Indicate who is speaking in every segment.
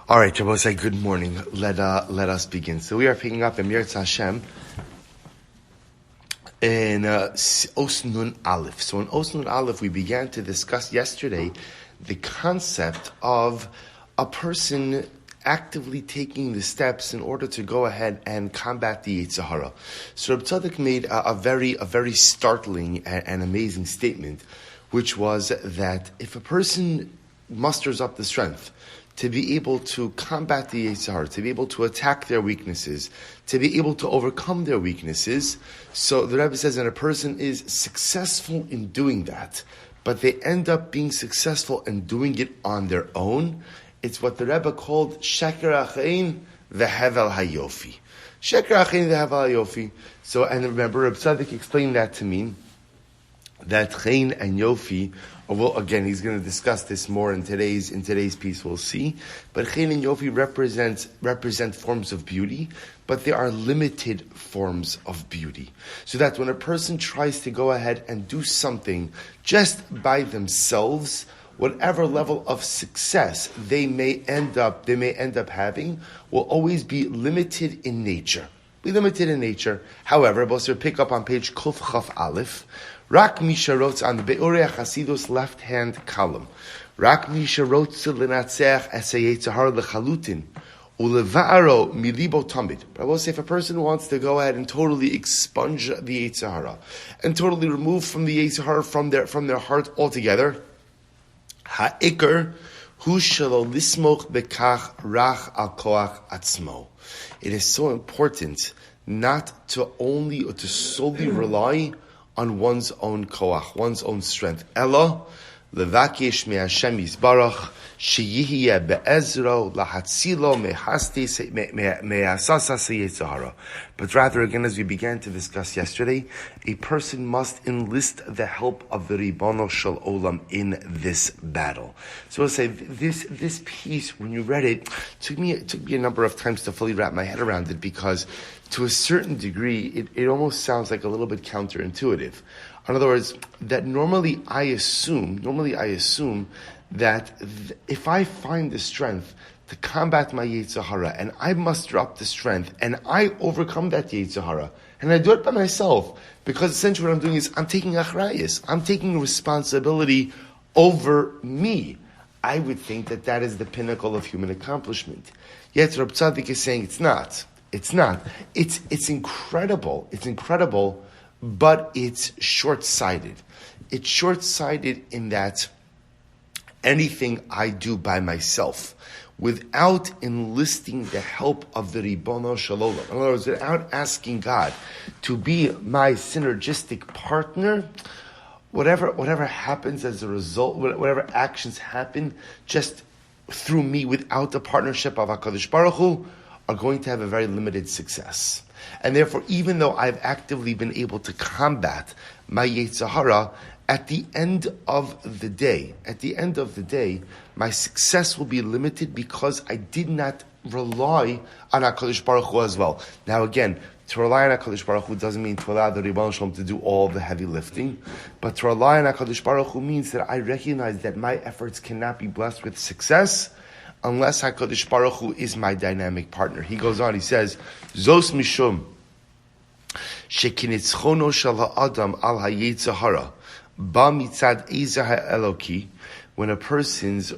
Speaker 1: All right, Shabbos, good morning. Let us begin. So we are picking up in Mirz Hashem in Os Nun Aleph. So in Os Nun Aleph, we began to discuss yesterday the concept of a person actively taking the steps in order to go ahead and combat the Yetzer Hara. So HaTzaddik made a very startling and amazing statement, which was that if a person musters up the strength to be able to combat the Yetzer Hara, to be able to attack their weaknesses, to be able to overcome their weaknesses. So the Rebbe says that a person is successful in doing that, but they end up being successful in doing it on their own. It's what the Rebbe called Sheker Achein Vehevel Hayofi. Sheker Achein Vehevel Hayofi. So, and remember, HaTzaddik explained that to mean that Chein and Yofi, well, again, he's going to discuss this more in today's piece, we'll see. But Chein and Yofi represent forms of beauty, but they are limited forms of beauty. So that when a person tries to go ahead and do something just by themselves, whatever level of success they may end up having will always be limited in nature. However, we'll pick up on page Kuf Chaf Aleph. Rak Misha wrote on the Be'urei Chasidus left-hand column. Rak Misha wrote to L'Natzech Es HaYetzer Hara L'Chalutin U'Leva'aro Milibo Tamid. But I will say, if a person wants to go ahead and totally expunge the Yetzer Hara and totally remove from the Yetzer Hara from their heart altogether, Ha'ikr Hu Shelo Lismoch Bekach Rach Al Koach Atzmo. It is so important not to only or to solely rely on one's own koach, one's own strength. Ella, levakish me Hashem yisbarach, sheyihiyeh be'ezro, lahatzilo me'asasa seyetzer hara. But rather, again, as we began to discuss yesterday, a person must enlist the help of the Ribono Shel Olam in this battle. So I'll say, this piece, when you read it, took me a number of times to fully wrap my head around it, because to a certain degree, it almost sounds like a little bit counterintuitive. In other words, that normally I assume that if I find the strength to combat my Yetzer Hara, and I muster up the strength, and I overcome that Yetzer Hara, and I do it by myself, because essentially what I'm doing is I'm taking achrayus, I'm taking responsibility over me. I would think that is the pinnacle of human accomplishment. Yet Reb Tzaddik is saying it's not. It's not. It's incredible. It's incredible, but it's short-sighted. It's short-sighted in that anything I do by myself, without enlisting the help of the Ribono Shel Olam, in other words, without asking God to be my synergistic partner, whatever happens as a result, whatever actions happen just through me without the partnership of HaKadosh Baruch Hu, are going to have a very limited success. And therefore, even though I've actively been able to combat my Yetzer Hara, at the end of the day, my success will be limited because I did not rely on HaKadosh Baruch Hu as well. Now again, to rely on HaKadosh Baruch Hu doesn't mean to allow the Ribono Shel Olam to do all the heavy lifting, but to rely on HaKadosh Baruch Hu means that I recognize that my efforts cannot be blessed with success unless HaKadosh Baruch Hu is my dynamic partner. He goes on, he says, Zos Mishum Shekinitzchono Shel Ha'adam Al HaYetzer Hara Ba Mitzad Ezer HaEloki. When a person's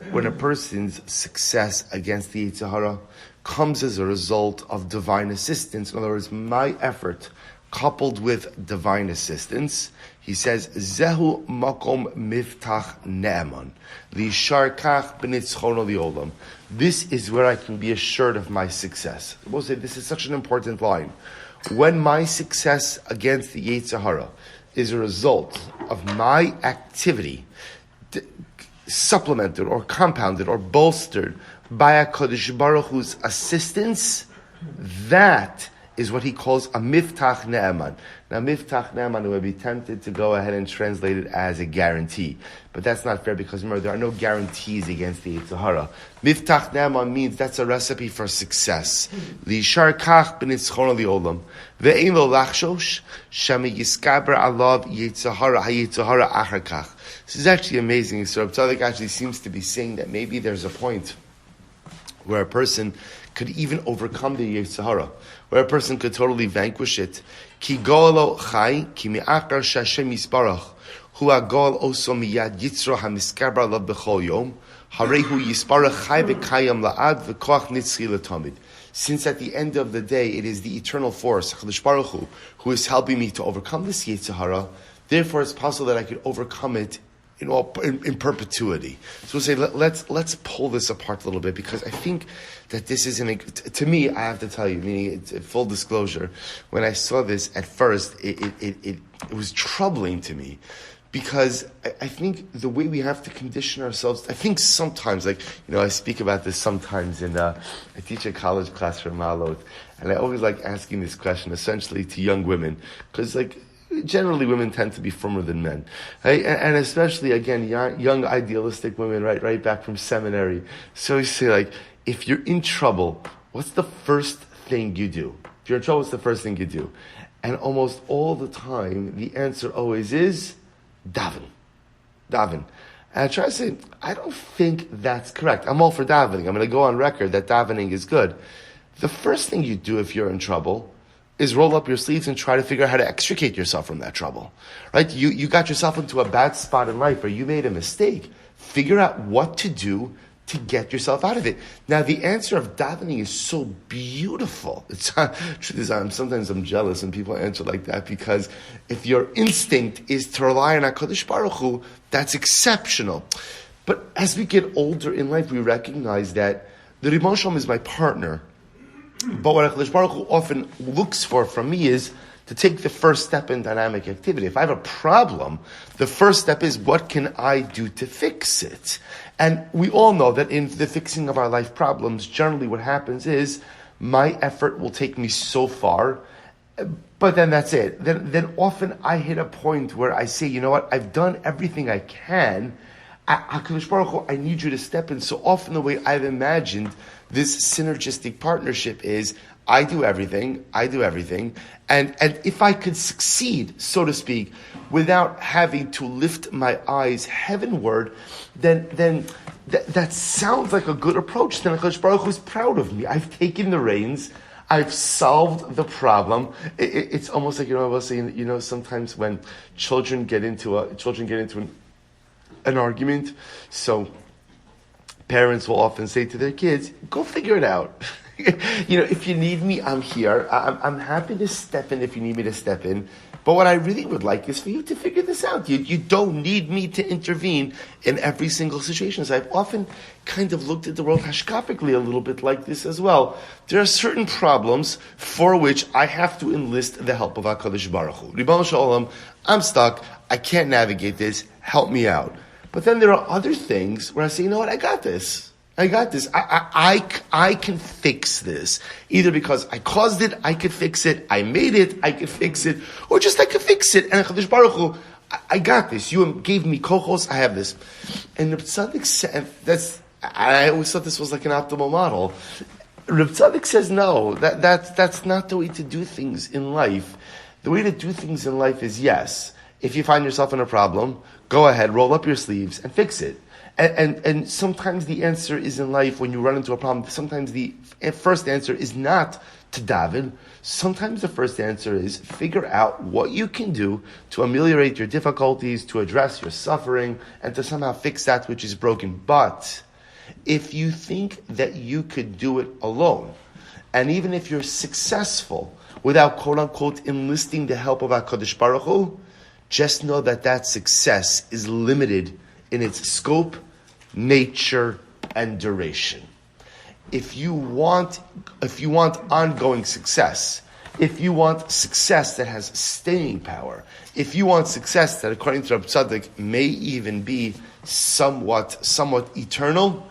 Speaker 1: success against the Yetzer Hara comes as a result of divine assistance, in other words, my effort coupled with divine assistance, he says, Zehu makom miftach ne'eman, lishar kach b'nitzchono li'olam. This is where I can be assured of my success. We'll say this is such an important line. When my success against the Yetzer Hara is a result of my activity, supplemented or compounded or bolstered by HaKadosh Baruch Hu's assistance, that is what he calls a miftach ne'eman. Now, miftach ne'eman, we would be tempted to go ahead and translate it as a guarantee. But that's not fair, because remember, there are no guarantees against the Yetzer Hara. Miftach ne'eman means that's a recipe for success. Lishar kach b'nitzchono li'olam. Ve'ein lo lachshosh, shemi yiskaber alav Yetzer Hara, ha'yetzer hara achar kach. This is actually amazing. So HaTzaddik actually seems to be saying that maybe there's a point where a person could even overcome the Yetzer Hara, where a person could totally vanquish it. Ki golo chai, ki mi'achar shashem yisbarach, hu agol oso miyad yitzro hamiskabar lav b'chol yom, harehu yisbarach chai v'kayam la'ad v'koach nitzchi l'tamid. Since at the end of the day, it is the eternal force, HaKadosh Baruch Hu, who is helping me to overcome this Yetzer Hara, therefore it's possible that I could overcome it in perpetuity. So we'll say, let's pull this apart a little bit, because I think that this is, to me, I have to tell you, meaning full disclosure, when I saw this at first, it was troubling to me. Because I think the way we have to condition ourselves, I think sometimes, I speak about this sometimes I teach a college class for Ma'alot, and I always like asking this question essentially to young women, because generally women tend to be firmer than men, right? And especially, again, young idealistic women, right back from seminary. So we say, if you're in trouble, what's the first thing you do? If you're in trouble, what's the first thing you do? And almost all the time, the answer always is, daven. And I try to say, I don't think that's correct. I'm all for davening. I'm going to go on record that davening is good. The first thing you do if you're in trouble is roll up your sleeves and try to figure out how to extricate yourself from that trouble. Right? You got yourself into a bad spot in life, or you made a mistake. Figure out what to do to get yourself out of it. Now, the answer of davening is so beautiful. Truth is, sometimes I'm jealous when people answer like that, because if your instinct is to rely on HaKadosh Baruch Hu, that's exceptional. But as we get older in life, we recognize that the Ribbon Shalom is my partner. But what HaKadosh Baruch Hu often looks for from me is to take the first step in dynamic activity. If I have a problem, the first step is, what can I do to fix it? And we all know that in the fixing of our life problems, generally what happens is my effort will take me so far, but then that's it. Then often I hit a point where I say, you know what, I've done everything I can. HaKadosh Baruch Hu, I need you to step in. So often the way I've imagined this synergistic partnership is, I do everything, and if I could succeed, so to speak, without having to lift my eyes heavenward, then that sounds like a good approach. Then HaKadosh Baruch Hu is proud of me. I've taken the reins. I've solved the problem. It's almost like, I was saying, sometimes when children get into an argument, so parents will often say to their kids, go figure it out. If you need me, I'm here. I'm happy to step in if you need me to step in. But what I really would like is for you to figure this out. You don't need me to intervene in every single situation. So I've often kind of looked at the world hashkapically a little bit like this as well. There are certain problems for which I have to enlist the help of HaKadosh Baruch Hu. Ribbon Shalom, I'm stuck. I can't navigate this. Help me out. But then there are other things where I say, you know what, I got this. I can fix this. Either because I caused it, I could fix it. I made it, I could fix it. Or just I could fix it. And HaKadosh Baruch Hu, I got this. You gave me kochos, I have this. And Reb Tzaddik said, I always thought this was like an optimal model. Reb Tzaddik says, no, that's not the way to do things in life. The way to do things in life is, yes, if you find yourself in a problem, go ahead, roll up your sleeves and fix it. And sometimes the answer is in life, when you run into a problem, sometimes the first answer is not to daven. Sometimes the first answer is figure out what you can do to ameliorate your difficulties, to address your suffering, and to somehow fix that which is broken. But if you think that you could do it alone, and even if you're successful without quote-unquote enlisting the help of HaKadosh Baruch Hu, just know that success is limited in its scope, nature, and duration. If you want ongoing success, if you want success that has staying power, if you want success that, according to Reb Tzaddik, may even be somewhat eternal,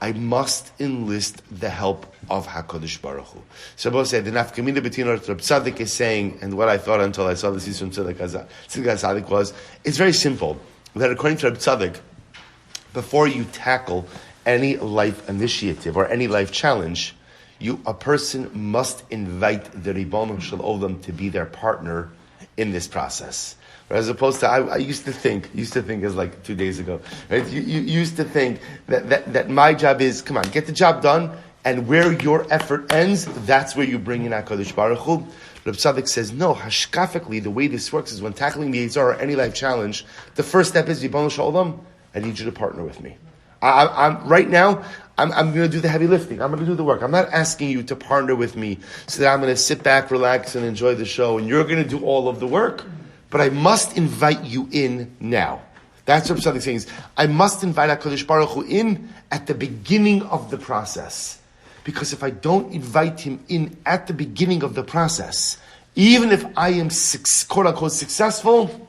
Speaker 1: I must enlist the help of HaKadosh Baruch Hu. So both say the nafkamina between what Reb Tzaddik is saying and what I thought until I saw this from Tzidkas HaTzaddik was, it's very simple. That according to Reb Tzaddik, before you tackle any life initiative or any life challenge, a person must invite the Ribbon Shel Olam to be their partner in this process. As opposed to, I used to think as like 2 days ago, right? You used to think that my job is, come on, get the job done, and where your effort ends, that's where you bring in HaKadosh Baruch Hu. Reb HaTzaddik says, no, hashkafically, the way this works is when tackling the Yetzer or any life challenge, the first step is, Ribono Shel Olam, I need you to partner with me. Right now, I'm going to do the heavy lifting. I'm going to do the work. I'm not asking you to partner with me so that I'm going to sit back, relax, and enjoy the show, and you're going to do all of the work. But I must invite you in now. That's what something saying is, I must invite HaKadosh Baruch Hu in at the beginning of the process. Because if I don't invite him in at the beginning of the process, even if I am quote-unquote successful,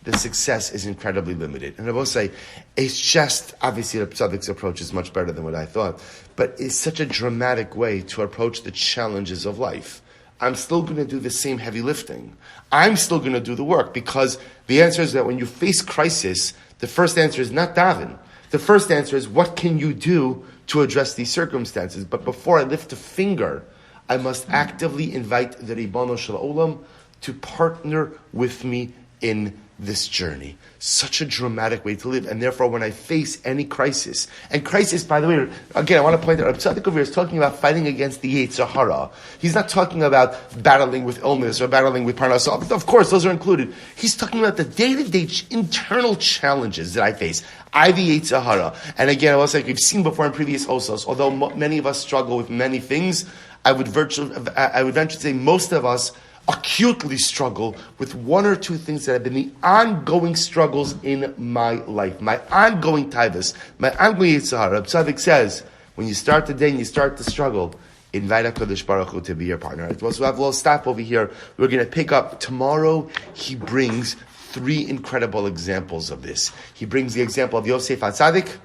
Speaker 1: the success is incredibly limited. And I will say, it's just, obviously, HaTzaddik's approach is much better than what I thought, but it's such a dramatic way to approach the challenges of life. I'm still going to do the same heavy lifting. I'm still going to do the work, because the answer is that when you face crisis, the first answer is not daven. The first answer is, what can you do to address these circumstances? But before I lift a finger, I must actively invite the Ribono Shel Olam to partner with me in this journey. Such a dramatic way to live. And therefore, when I face any crisis, and crisis, by the way, again, I want to point out, HaTzaddik over here is talking about fighting against the Yetzer Hara. He's not talking about battling with illness or battling with parnasah. Of course, those are included. He's talking about the day-to-day internal challenges that I face. I have the Yetzer Hara. And again, I was like, we've seen before in previous osos, although many of us struggle with many things, I would venture to say most of us acutely struggle with one or two things that have been the ongoing struggles in my life, my ongoing taivas, my ongoing Yetzer Hara. HaTzaddik says, when you start the day and you start the struggle, invite HaKadosh Baruch Hu to be your partner. Right? So we have a little stop over here. We're going to pick up tomorrow. He brings three incredible examples of this. He brings the example of Yosef HaTzaddik,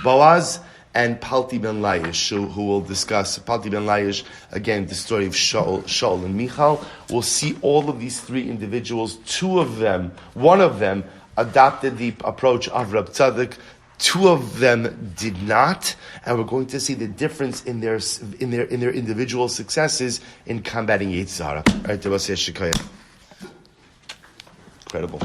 Speaker 1: Boaz, and Palti ben Laish, who will discuss Palti ben Laish, again, the story of Shaul and Michal. We'll see all of these three individuals. One of them adopted the approach of Reb HaTzaddik. Two of them did not, and we're going to see the difference in their individual successes in combating Yetzer Hara. All right, incredible.